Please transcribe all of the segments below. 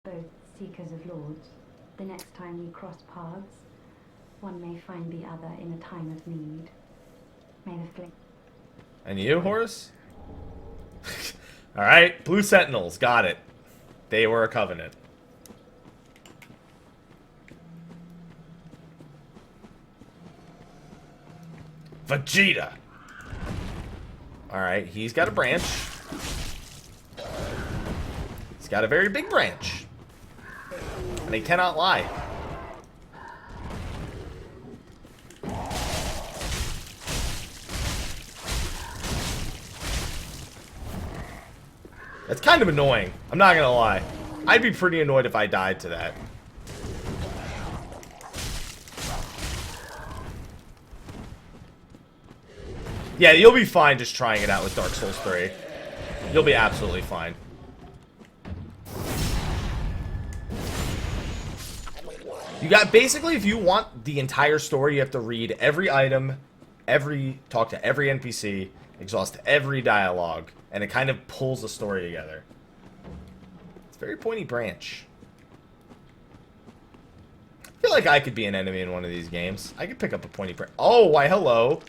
both seekers of lords. The next time we cross paths, one may find the other in a time of need. May the flame... And you, Horus? Alright, Blue Sentinels, got it. They were a covenant. Vegeta! Alright, he's got a branch. He's got a very big branch. And he cannot lie. That's kind of annoying. I'm not gonna lie. I'd be pretty annoyed if I died to that. Yeah, you'll be fine just trying it out with Dark Souls 3. You'll be absolutely fine. You got, basically, if you want the entire story, you have to read every item, talk to every NPC, exhaust every dialogue, and it kind of pulls the story together. It's a very pointy branch. I feel like I could be an enemy in one of these games. I could pick up a pointy branch. Oh, why hello.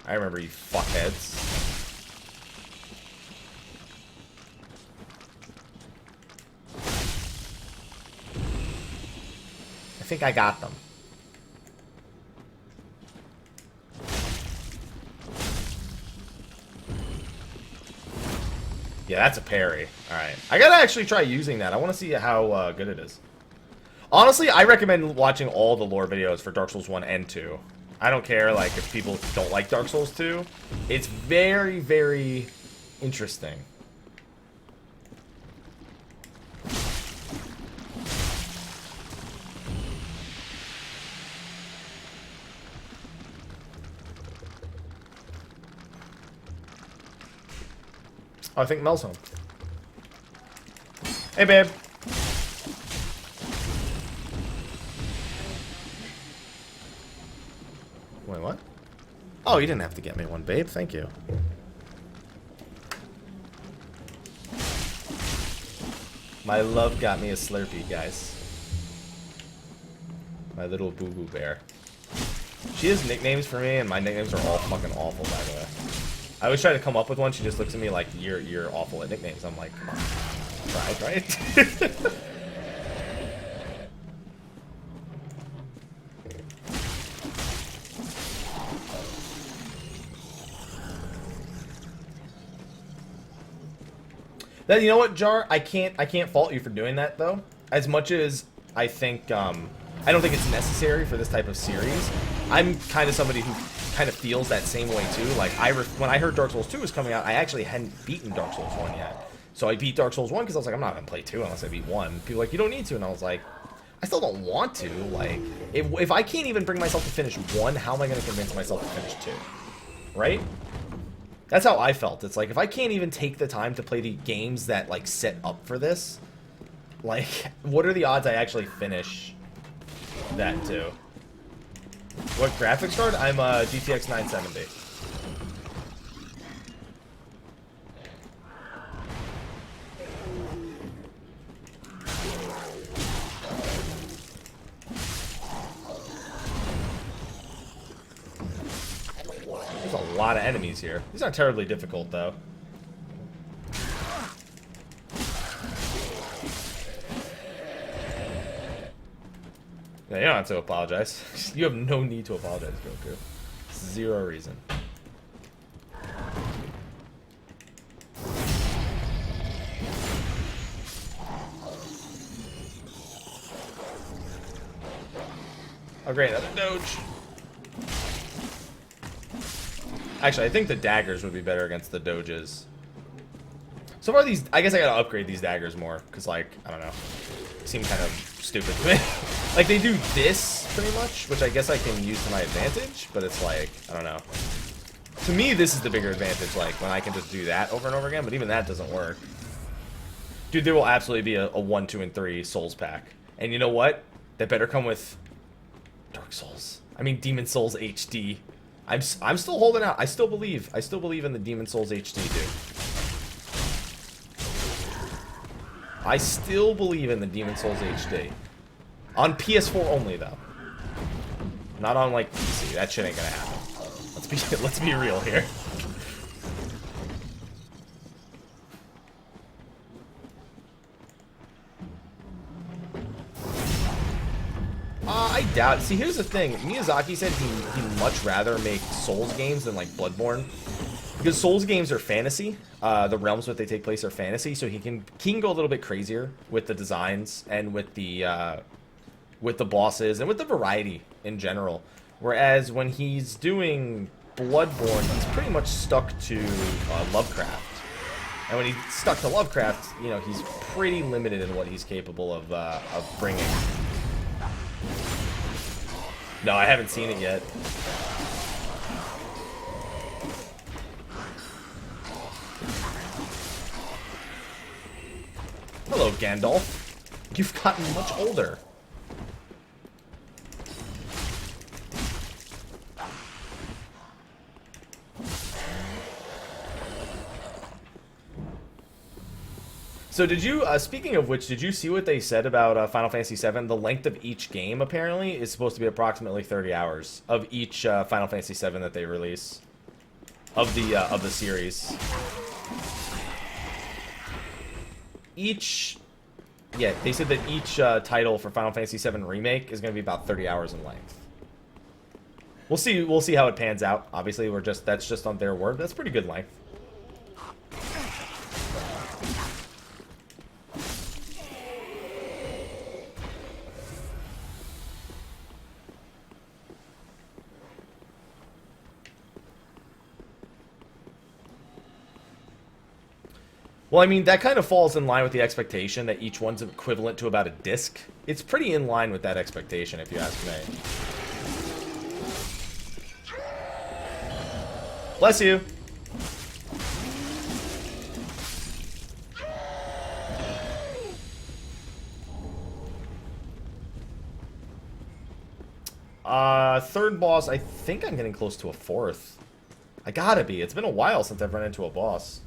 I remember you fuckheads. I think I got them. Yeah, that's a parry. Alright. I gotta actually try using that. I want to see how good it is. Honestly, I recommend watching all the lore videos for Dark Souls 1 and 2. I don't care, like, if people don't like Dark Souls 2. It's very, very interesting. Oh, I think Mel's home. Hey, babe. Wait, what? Oh, you didn't have to get me one, babe. Thank you. My love got me a Slurpee, guys. My little boo-boo bear. She has nicknames for me, and my nicknames are all fucking awful, by the way. I always try to come up with one. She just looks at me like, you're awful at nicknames. I'm like, come on. Tried, right? Then you know what, Jar? I can't fault you for doing that though. As much as I think I don't think it's necessary for this type of series. I'm kind of somebody who kind of feels that same way too. Like when I heard Dark Souls 2 was coming out, I actually hadn't beaten Dark Souls 1 yet. So I beat Dark Souls 1 because I was like, I'm not gonna play 2 unless I beat 1. People were like, you don't need to, and I was like, I still don't want to. Like, if I can't even bring myself to finish 1, how am I gonna convince myself to finish 2? Right? That's how I felt. It's like, if I can't even take the time to play the games that, like, set up for this, like, what are the odds I actually finish that, too? What graphics card? I'm a GTX 970. There's a lot of enemies here. These aren't terribly difficult, though. Yeah, you don't have to apologize. You have no need to apologize, Goku. Zero reason. Oh great, another doge. Actually, I think the daggers would be better against the doges. So far, these... I guess I gotta upgrade these daggers more, because, like, I don't know. Seem kind of stupid to me. Like, they do this, pretty much, which I guess I can use to my advantage, but it's like, I don't know. To me, this is the bigger advantage, like, when I can just do that over and over again, but even that doesn't work. Dude, there will absolutely be a 1, 2, and 3 Souls pack. And you know what? That better come with Dark Souls. I mean, Demon Souls HD. I'm still holding out. I still believe in the Demon Souls HD, dude. I still believe in the Demon Souls HD. On PS4 only, though. Not on, like, PC. That shit ain't gonna happen. Let's be real here. I doubt. See, here's the thing. Miyazaki said he'd much rather make Souls games than, like, Bloodborne. Because Souls games are fantasy. The realms that they take place are fantasy, so he can go a little bit crazier with the designs and with the bosses and with the variety in general. Whereas when he's doing Bloodborne, he's pretty much stuck to Lovecraft. And when he's stuck to Lovecraft, you know, he's pretty limited in what he's capable of bringing. No, I haven't seen it yet. Hello, Gandalf. You've gotten much older. So did you, speaking of which, did you see what they said about Final Fantasy VII? The length of each game, apparently, is supposed to be approximately 30 hours of each Final Fantasy VII that they release. Of the series. Yeah, they said that each title for Final Fantasy VII Remake is going to be about 30 hours in length. We'll see how it pans out. Obviously, that's just on their word. That's pretty good length. Well, I mean, that kind of falls in line with the expectation that each one's equivalent to about a disc. It's pretty in line with that expectation, if you ask me. Bless you. Third boss, I think I'm getting close to a fourth. I gotta be. It's been a while since I've run into a boss.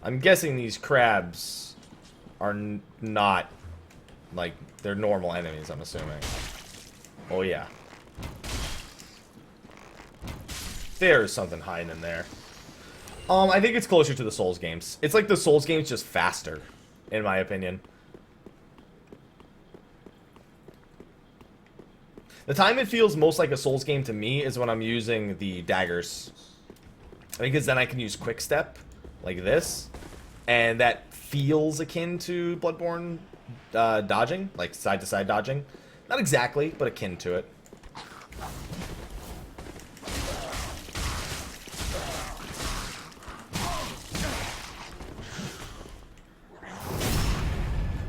I'm guessing these crabs are not, like, they're normal enemies, I'm assuming. Oh, yeah. There's something hiding in there. I think it's closer to the Souls games. It's like the Souls games, just faster, in my opinion. The time it feels most like a Souls game to me is when I'm using the daggers. Because then I can use Quick Step, like this, and that feels akin to Bloodborne dodging, like side-to-side dodging. Not exactly, but akin to it.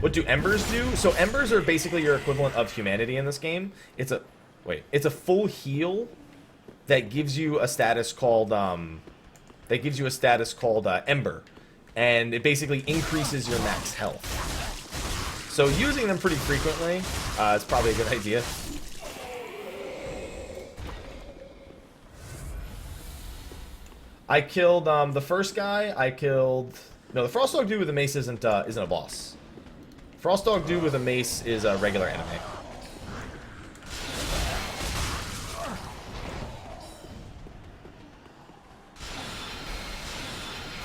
What do embers do? So embers are basically your equivalent of humanity in this game. It's a full heal that gives you a status called ember, and it basically increases your max health. So using them pretty frequently is probably a good idea. I killed the first guy. No, the Frost Dog dude with the mace isn't a boss. Frost Dog dude with a mace is a regular enemy.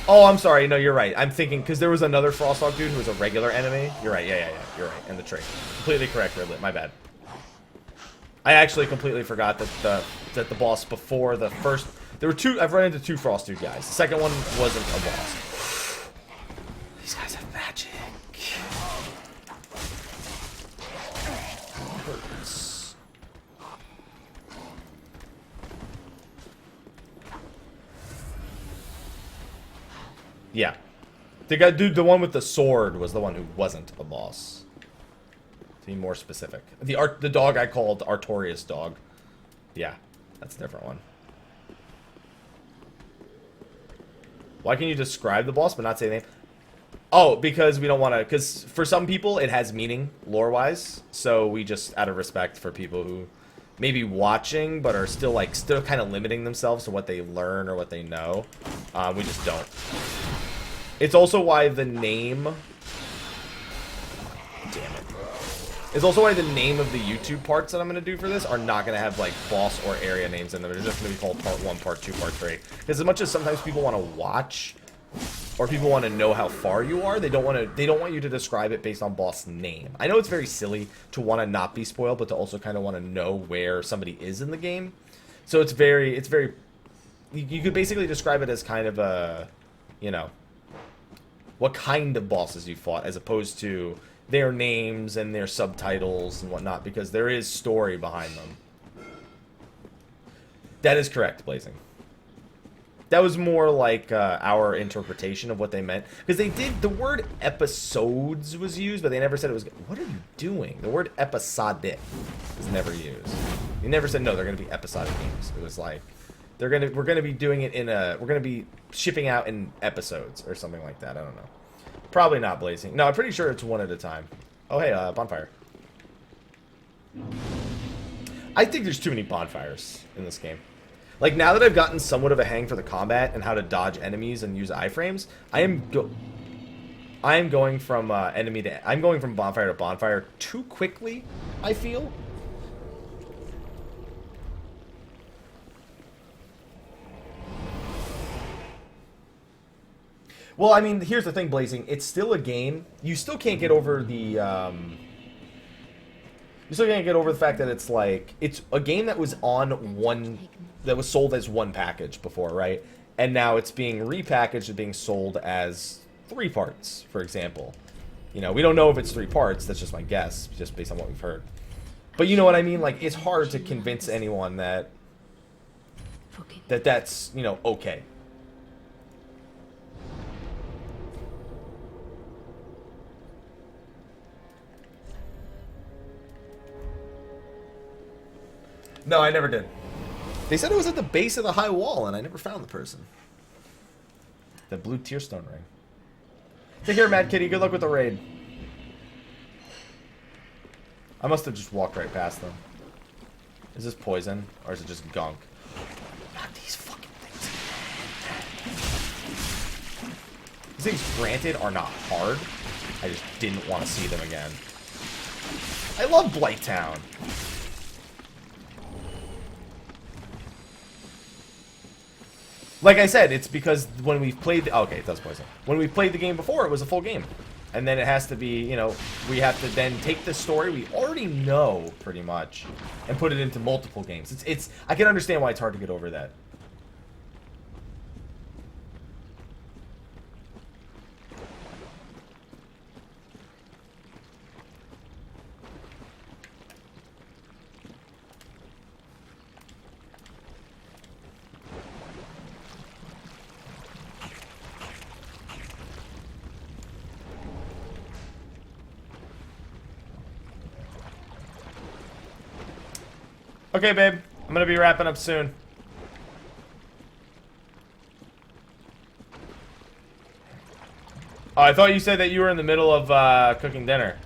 Oh, I'm sorry. No, you're right. I'm thinking, because there was another Frost Dog dude who was a regular enemy. You're right. Yeah. You're right. And the trait. Completely correct, Ridley. My bad. I actually completely forgot that the boss before the first... There were two... I've run into two Frost dude guys. The second one wasn't a boss. These guys have magic. Hurts. Yeah. The one with the sword was the one who wasn't a boss. To be more specific. The dog I called Artorias dog. Yeah, that's a different one. Why can you describe the boss but not say the name? Oh, because we don't want to, because for some people it has meaning lore-wise, so we just, out of respect for people who may be watching but are still kind of limiting themselves to what they learn or what they know, we just don't. It's also why the name... Damn it. It's also why the name of the YouTube parts that I'm going to do for this are not going to have, like, boss or area names in them. They're just going to be called Part 1, Part 2, Part 3. Because as much as sometimes people want to watch... or people want to know how far you are, they don't want you to describe it based on boss name. I know it's very silly to want to not be spoiled, but to also kind of want to know where somebody is in the game. So it's very, you could basically describe it as kind of a, you know, what kind of bosses you fought, as opposed to their names and their subtitles and whatnot, because there is story behind them. That is correct, Blazing. That was more like our interpretation of what they meant. Because they did, the word episodes was used, but they never said it was... What are you doing? The word episodic was never used. They never said, no, they're going to be episodic games. It was like, we're going to be doing it in a... We're going to be shipping out in episodes or something like that. I don't know. Probably not, Blazing. No, I'm pretty sure it's one at a time. Oh, hey, bonfire. I think there's too many bonfires in this game. Like, now that I've gotten somewhat of a hang for the combat and how to dodge enemies and use iframes, I am going from I'm going from bonfire to bonfire too quickly, I feel. Well, I mean, here's the thing, Blazing. It's still a game. You still can't get over the you still can't get over the fact that it's like, it's a game that was on one, that was sold as one package before, right? And now it's being repackaged and being sold as 3 parts, for example. You know, we don't know if it's 3 parts, that's just my guess, just based on what we've heard. But you know what I mean? Like, it's hard to convince anyone that that's, you know, okay. No, I never did. They said it was at the base of the high wall, and I never found the person. The blue tearstone ring. Take care, Mad Kitty. Good luck with the raid. I must have just walked right past them. Is this poison, or is it just gunk? Not these fucking things. These things, granted, are not hard. I just didn't want to see them again. I love Blighttown. Like I said, it's because when we've played... Okay, it does poison. When we played the game before, it was a full game. And then it has to be, you know, we have to then take the story we already know, pretty much, and put it into multiple games. It's I can understand why it's hard to get over that. Okay, babe. I'm gonna be wrapping up soon. Oh, I thought you said that you were in the middle of cooking dinner.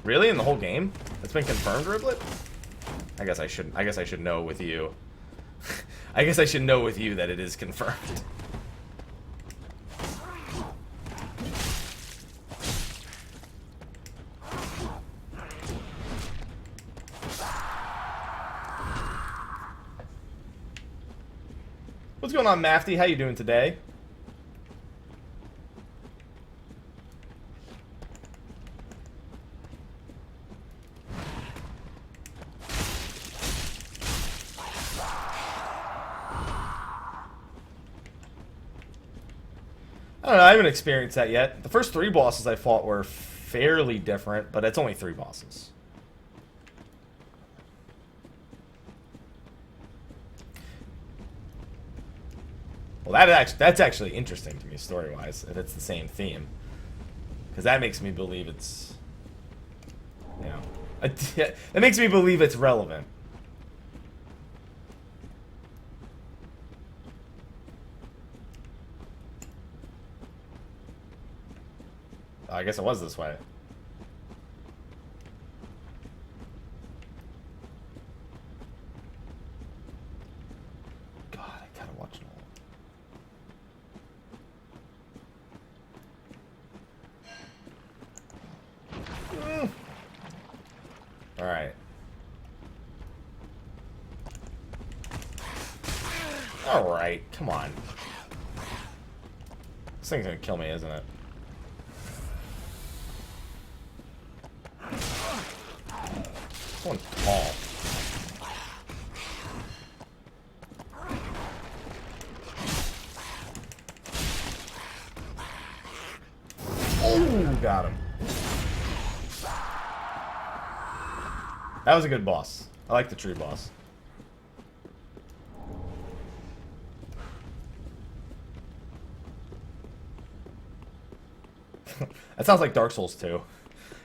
Really? In the whole game? It's been confirmed, Riblet? I guess I should know with you. I guess I should know with you that it is confirmed. What's going on, Mafty? How you doing today? I don't know, I haven't experienced that yet. The first 3 bosses I fought were fairly different, but it's only 3 bosses. Well, that's actually interesting to me story-wise, if it's the same theme. Because that makes me believe it's... You know... That makes me believe it's relevant. I guess it was this way. God, I gotta watch it all. Alright. Alright, come on. This thing's gonna kill me, isn't it? One's tall. Oh, got him. That was a good boss. I like the tree boss. That sounds like Dark Souls 2.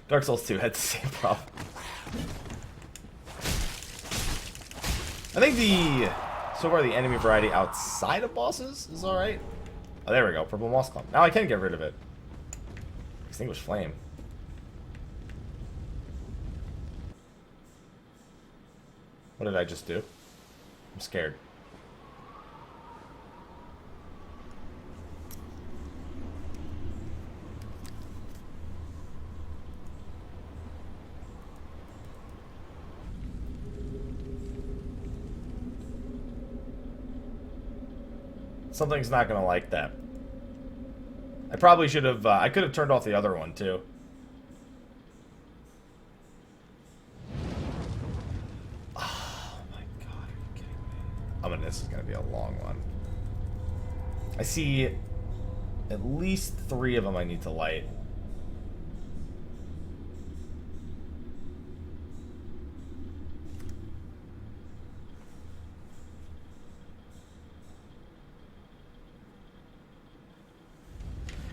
Dark Souls 2 had the same problem. I think so far the enemy variety outside of bosses is alright. Oh, there we go. Purple moss clump. Now I can get rid of it. Extinguish flame. What did I just do? I'm scared. Something's not gonna like that. I probably should have, I could have turned off the other one too. Oh my god, are you kidding me? I mean, this is gonna be a long one. I see at least 3 of them I need to light.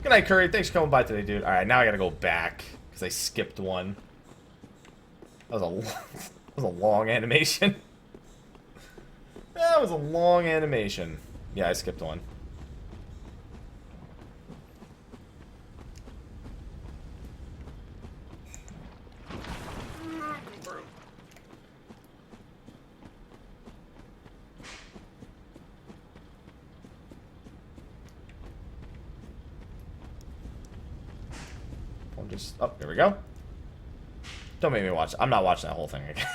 Good night, Curry. Thanks for coming by today, dude. Alright, now I gotta go back, because I skipped one. That was a long animation. That was a long animation. Yeah, I skipped one. Oh, here we go. Don't make me watch. I'm not watching that whole thing again.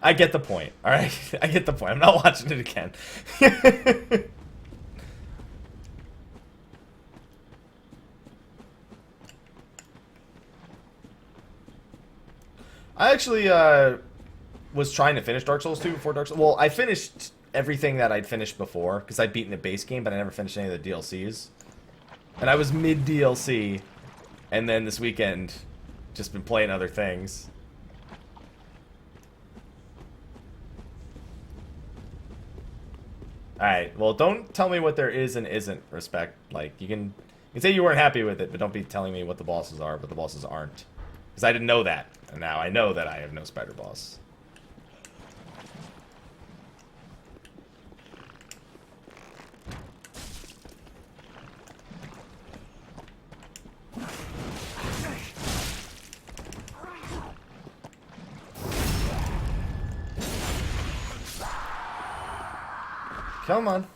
I get the point. Alright? I get the point. I'm not watching it again. I actually was trying to finish Dark Souls 2 before Dark Souls. Well, I finished everything that I'd finished before, because I'd beaten the base game, but I never finished any of the DLCs. And I was mid-DLC. And then this weekend, just been playing other things. Alright, well, don't tell me what there is and isn't, Respect. Like, you can say you weren't happy with it, but don't be telling me what the bosses are, but the bosses aren't. Because I didn't know that. And now I know that I have no spider boss. Come on.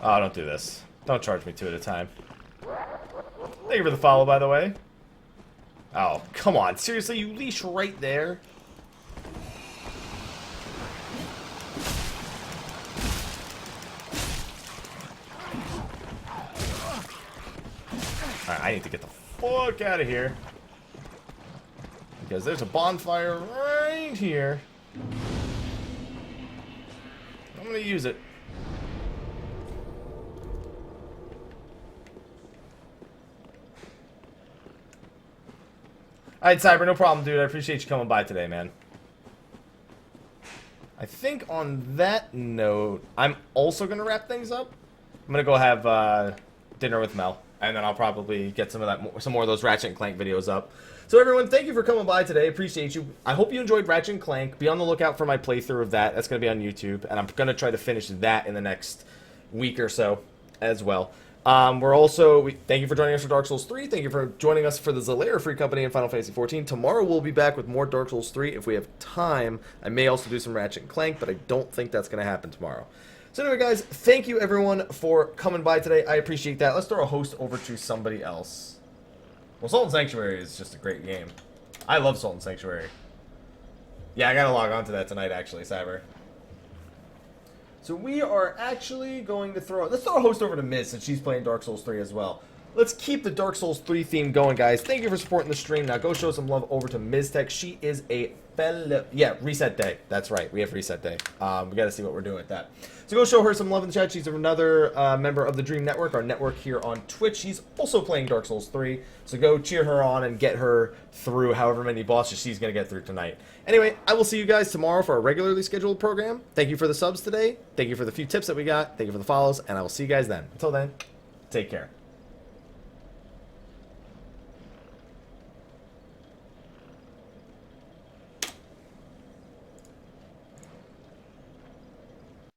Oh, don't do this. Don't charge me 2 at a time. Thank you for the follow, by the way. Oh, come on. Seriously, you leash right there? Alright, I need to get the fuck out of here. Because there's a bonfire right here. I'm gonna use it. Alright, Cyber, no problem, dude. I appreciate you coming by today, man. I think on that note, I'm also going to wrap things up. I'm gonna go have dinner with Mel, and then I'll probably get some more of those Ratchet and Clank videos up. So everyone, thank you for coming by today. Appreciate you. I hope you enjoyed Ratchet and Clank. Be on the lookout for my playthrough of that. That's gonna be on YouTube, and I'm gonna try to finish that in the next week or so as well. Thank you for joining us for Dark Souls 3. Thank you for joining us for the Zalair Free Company in Final Fantasy 14. Tomorrow we'll be back with more Dark Souls 3 if we have time. I may also do some Ratchet and Clank, but I don't think that's going to happen tomorrow. So anyway, guys, thank you everyone for coming by today. I appreciate that. Let's throw a host over to somebody else. Well, Salt and Sanctuary is just a great game. I love Salt and Sanctuary. Yeah, I gotta log on to that tonight, actually, Cyber. So we are actually going to let's throw a host over to Miz since she's playing Dark Souls 3 as well. Let's keep the Dark Souls 3 theme going, guys. Thank you for supporting the stream. Now go show some love over to Ms. Tech. She is a fellow... Yeah, reset day. That's right. We have reset day. We got to see what we're doing with that. So go show her some love in the chat. She's another member of the Dream Network, our network here on Twitch. She's also playing Dark Souls 3. So go cheer her on and get her through however many bosses she's going to get through tonight. Anyway, I will see you guys tomorrow for our regularly scheduled program. Thank you for the subs today. Thank you for the few tips that we got. Thank you for the follows. And I will see you guys then. Until then, take care.